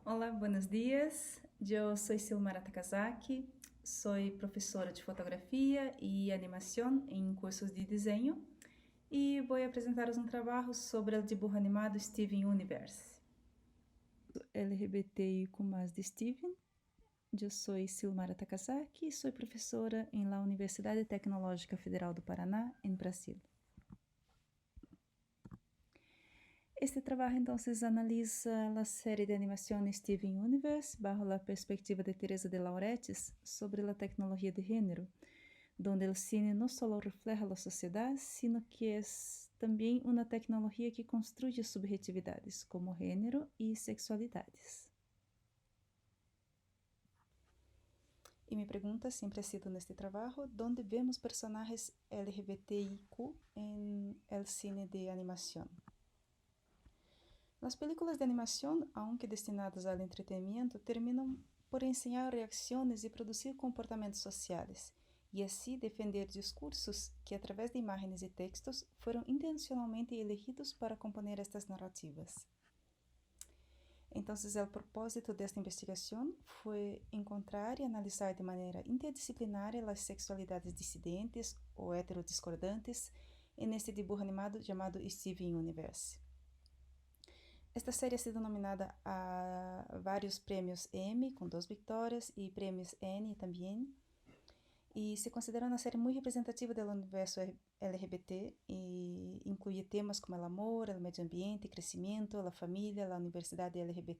Hola, buenos días. Yo soy Silmara Takazaki, soy profesora de fotografia e animação em cursos de desenho e vou apresentar-vos um trabalho sobre o dibujo animado Steven Universe. LGBTIQ+, de Steven. Eu sou Silmara Takazaki e sou professora em la Universidade Tecnológica Federal do Paraná, em Brasil. Este trabajo entonces analiza la serie de animación Steven Universe bajo la perspectiva de Teresa de Lauretis sobre la tecnología de género, donde el cine no solo refleja la sociedad, sino que es también una tecnología que construye subjetividades como género y sexualidades. Y mi pregunta siempre ha sido en este trabajo, ¿dónde vemos personajes LGBTIQ en el cine de animación? Las películas de animación, aunque destinadas al entretenimiento, terminan por enseñar reacciones y producir comportamientos sociales, y así defender discursos que a través de imágenes y textos fueron intencionalmente elegidos para componer estas narrativas. Entonces, el propósito de esta investigación fue encontrar y analizar de manera interdisciplinaria las sexualidades disidentes o heterodiscordantes en este dibujo animado llamado Steven Universe. Esta série ha sido nominada a vários prêmios Emmy, com 2 vitórias, e prêmios Annie também. E se considera uma série muito representativa do universo LGBT e inclui temas como o amor, o meio ambiente, o crescimento, a família, a universidade LGBT+.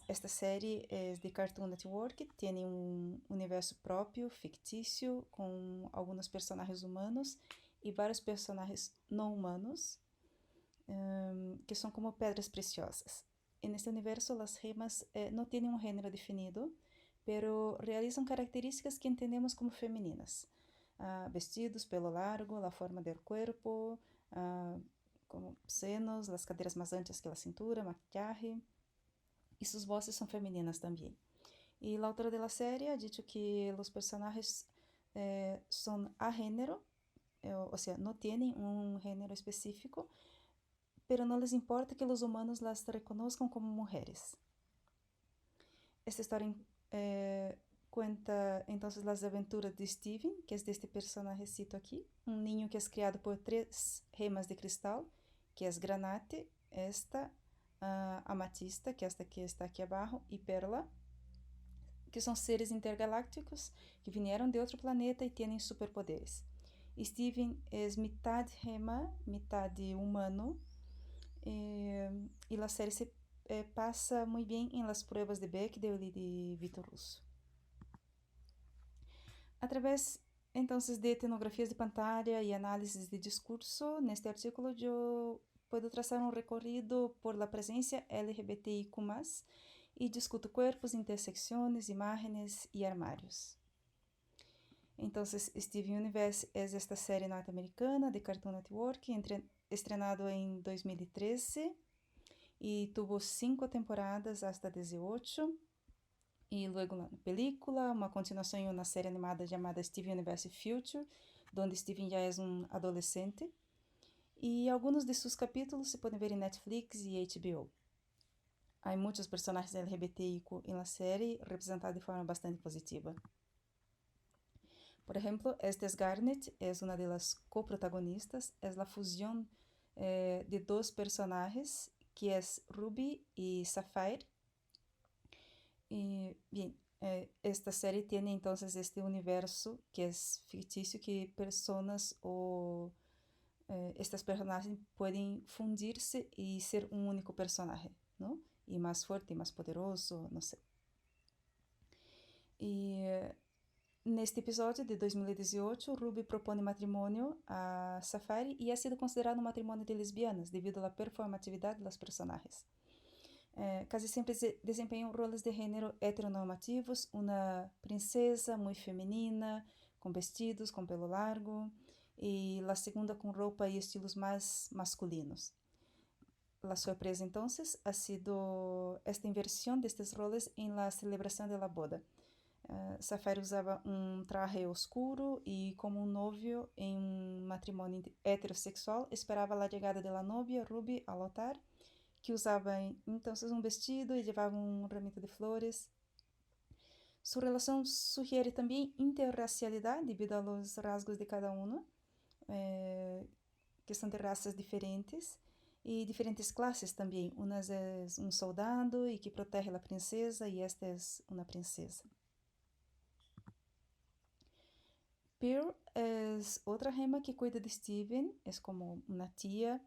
Esta série é de Cartoon Network, tem um universo próprio, fictício, com alguns personagens humanos e vários personagens não humanos, que são como pedras preciosas. Neste universo, as gemas não têm um gênero definido, pero realizam características que entendemos como femininas. Vestidos, pelo largo, a forma do corpo, como senos, as cadeiras mais anchas que a cintura, maquillaje, e suas vozes são femininas também. E a autora da série ha dicho que os personagens são a gênero, ou seja, não têm um gênero específico, pero no les importa que los humanos las reconozcan como mujeres. Esta historia cuenta entonces las aventuras de Steven, que es de este personajecito aquí, un niño que es criado por 3 gemas de cristal, que es Granate, esta, Amatista, que esta que está aquí abajo, y Perla, que son seres intergalácticos que vinieron de otro planeta y tienen superpoderes. Steven es mitad gema, mitad humano, y la serie se pasa muy bien en las pruebas de Bechdel y de Vitor Russo. A través entonces de etnografías de pantalla y análisis de discurso, en este artículo yo puedo trazar un recorrido por la presencia LGBTIQ+, y discuto cuerpos, intersecciones, imágenes y armarios. Entonces, Steven Universe es esta serie norteamericana de Cartoon Network, estrenado en 2013 y tuvo 5 temporadas hasta 18, y luego una película, una continuación y una serie animada llamada Steven Universe Future, donde Steven ya es un adolescente, y algunos de sus capítulos se pueden ver en Netflix y HBO. Hay muchos personajes LGBTIQ en la serie representados de forma bastante positiva. Por ejemplo, esta es Garnet, es una de las coprotagonistas, es la fusión de 2 personajes, que es Ruby y Sapphire. Y bien, esta serie tiene entonces este universo que es ficticio, que personas o estas personajes pueden fundirse y ser un único personaje, ¿no? Y más fuerte y más poderoso, no sé. Y neste episódio de 2018, Ruby propõe matrimônio a Sapphire e ha sido considerado um matrimônio de lesbianas devido à performatividade dos personagens. Casi sempre desempenham roles de gênero heteronormativos, uma princesa muito feminina, com vestidos, com pelo largo, e a segunda com roupa e estilos mais masculinos. La sorpresa entonces ha sido esta inversión de estos roles en la celebración de la boda. Sapphire usaba un traje oscuro y como un novio en un matrimonio heterosexual esperaba la llegada de la novia Ruby al altar, que usava entonces um vestido e levava um ramito de flores. Su relação sugiere também interracialidade devido aos rasgos de cada um, que são de raças diferentes e diferentes classes também. Unas é um soldado e que protege a princesa e esta é uma princesa. Pearl é outra rema que cuida de Steven, é como uma tia,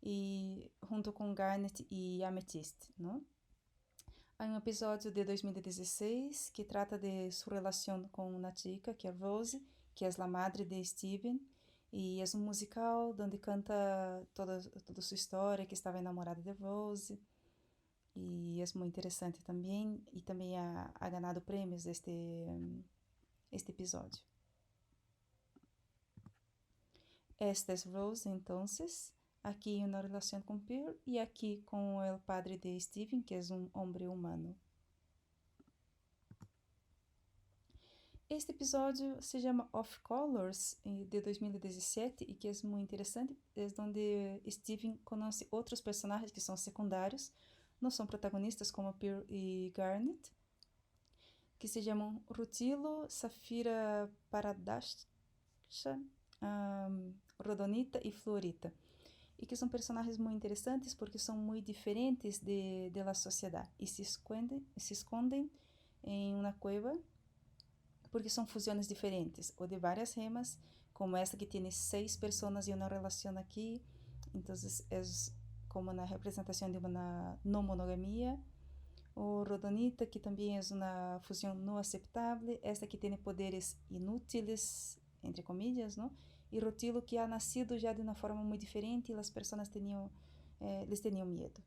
e junto com Garnet e Amethyst, não? Há um episódio de 2016 que trata de sua relação com uma chica, que é Rose, que é a madre de Steven, e é um musical onde canta toda sua história, que estava enamorada de Rose, e é muito interessante também, e também ha ganado prêmios este episódio. Esta é Rose, entonces, aqui uma relação com Pearl e aqui com o padre de Steven, que é um homem humano. Este episódio se chama Off Colors, de 2017, e que é muito interessante, é onde Steven conhece outros personagens que são secundários, não são protagonistas como Pearl e Garnet, que se chamam Rutilo, Safira Paradasha, Rodonita e Florita, e que são personagens muito interessantes porque são muito diferentes de la sociedade e se escondem em uma cueva porque são fusões diferentes, ou de várias remas, como esta que tem 6 pessoas em uma relação aqui, então é como uma representação de uma não monogamia, ou Rodonita, que também é uma fusão não aceitável, esta que tem poderes inúteis, entre comillas, não? E Rutilo, que ha nascido já de uma forma muito diferente e as pessoas les tinham medo.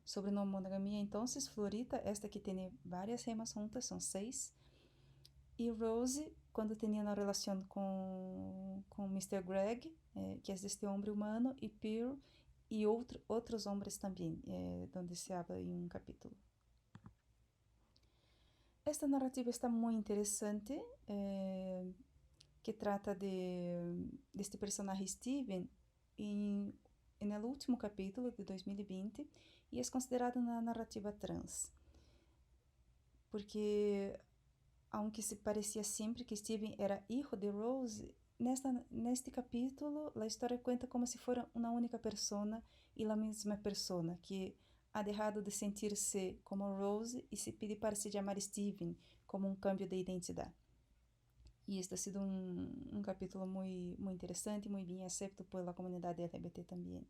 Sobre não monogamia, então, Florita, esta que tem várias remas juntas, são 6. E Rose, quando tinha uma relação com Mr. Greg, que é este homem humano, e Pearl, e outros homens também, onde se habla em um capítulo. Esta narrativa está muito interessante, que trata deste personagem Steven no último capítulo de 2020 e é considerada uma narrativa trans, porque aunque se parecia sempre que Steven era hijo de Rose, neste capítulo a história conta como se fosse uma única pessoa e a mesma pessoa que ha deixado de sentir-se como Rose e se pede para se chamar Steven, como um cambio de identidade. E este ha sido um capítulo muito interessante, muito bem aceito pela comunidade LGBT também.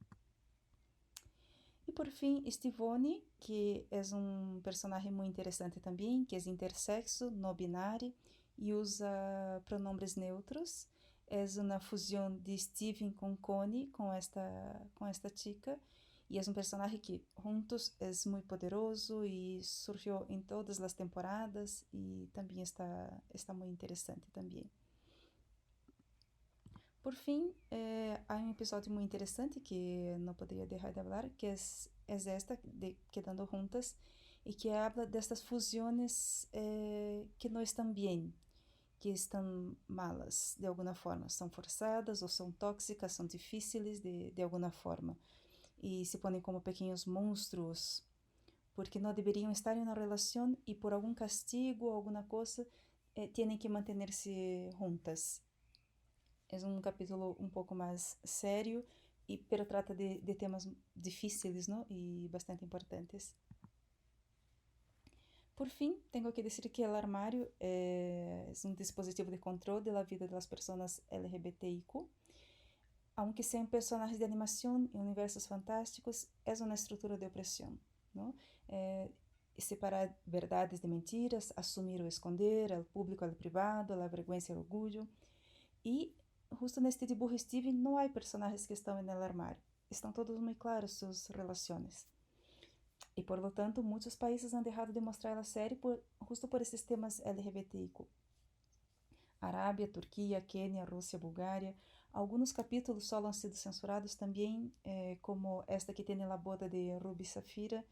E por fim, Stivone, que é um personagem muito interessante também, que é intersexo, não binário e usa pronombres neutros. É uma fusão de Steven com Connie, com esta chica, e é um personagem que juntos é muito poderoso e surgiu em todas as temporadas e também está muito interessante também. Por fim, há um episódio muito interessante que não poderia deixar de falar, que é esta de Quedando Juntas, e que habla destas fusões que não estão bem, que estão malas de alguma forma, são forçadas ou são tóxicas, são difíceis de alguma forma, e se põem como pequenos monstros, porque não deveriam estar em uma relação e por algum castigo ou alguma coisa, têm que manter-se juntas. É um capítulo um pouco mais sério, pero trata de temas difíceis, ¿no? E bastante importantes. Por fim, tenho que dizer que o armário é um dispositivo de controle da vida das pessoas LGBTIQ. Aunque sejam personagens de animação em universos fantásticos, é uma estrutura de opressão, não? Separar verdades de mentiras, assumir ou esconder, ao público ao privado, a vergonha e o orgulho. E justo neste dibujo Steven não há personagens que estão no armário. Estão todos muito claros suas relações. E, por lo tanto, muitos países han deixado de mostrar a série justo por esses temas LGBTIQ. Arábia, Turquia, Quênia, Rússia, Bulgária. Alguns capítulos só han sido censurados também, como esta que tem a boda de Ruby Safira,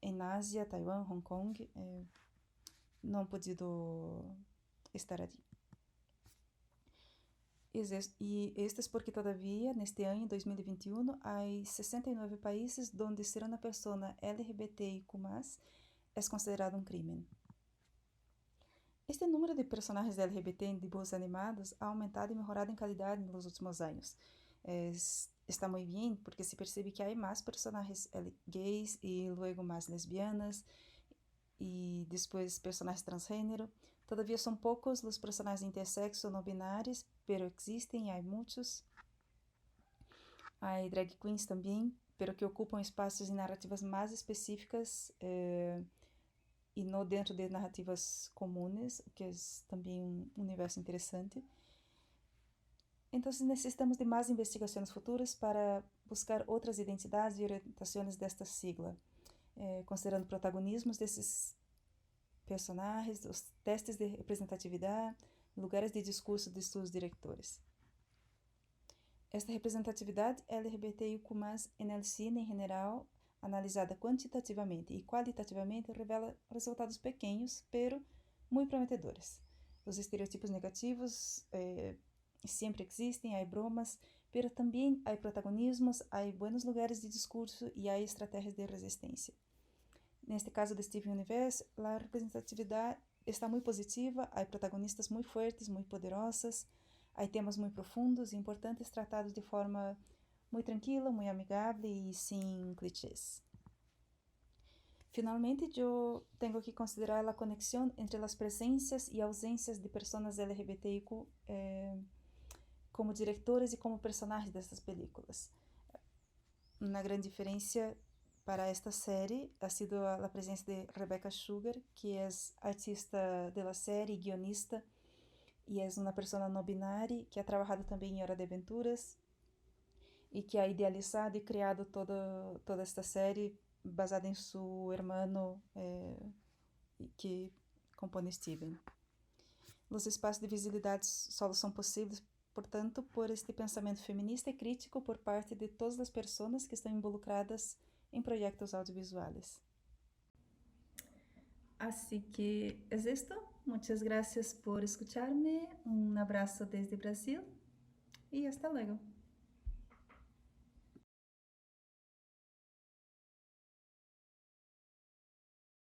em Ásia, Taiwan, Hong Kong. Não han podido estar ali. E este es porque todavía, neste año 2021, hay 69 países donde ser una persona LGBTIQ+, es considerado un crimen. Este número de personagens LGBT em dibujos animados ha aumentado e melhorado em qualidade nos últimos anos. Está muito bem porque se percebe que há mais personagens gays e luego mais lesbianas e depois personagens transgênero. Todavia são poucos os personagens intersexo ou não binários, pero existem e há muitos. Há drag queens também, pero que ocupam espaços em narrativas mais específicas e não dentro de narrativas comuns, que é também um universo interessante. Então, necessitamos de mais investigações futuras para buscar outras identidades e orientações desta sigla, considerando protagonismos desses personagens, os testes de representatividade, lugares de discurso de seus diretores. Esta representatividade LGBTIQ+, no cine em geral, analisada quantitativamente e qualitativamente, revela resultados pequenos, pero muito prometedores. Os estereotipos negativos sempre existem, há bromas, pero também há protagonismos, há buenos lugares de discurso e há estratégias de resistência. Neste caso de Steven Universe, a representatividade está muito positiva, há protagonistas muito fortes, muito poderosas, há temas muito profundos e importantes tratados de forma muito tranquila, muito amigável e sem clichês. Finalmente, eu tenho que considerar a conexão entre as presenças e ausências de pessoas LGBTIQ como diretores e como personagens dessas películas. Uma grande diferença para esta série ha sido a presença de Rebecca Sugar, que é artista da série e guionista, e é uma pessoa não binária que ha trabalhado também em Hora de Aventuras e que ha idealizado e criado toda esta série baseada em seu irmão que compõe Steven. Os espaços de visibilidade só são possíveis, portanto, por este pensamento feminista e crítico por parte de todas as pessoas que estão involucradas em projetos audiovisuais. Así que es esto. Muchas gracias por escucharme. Un abrazo desde Brasil y hasta luego.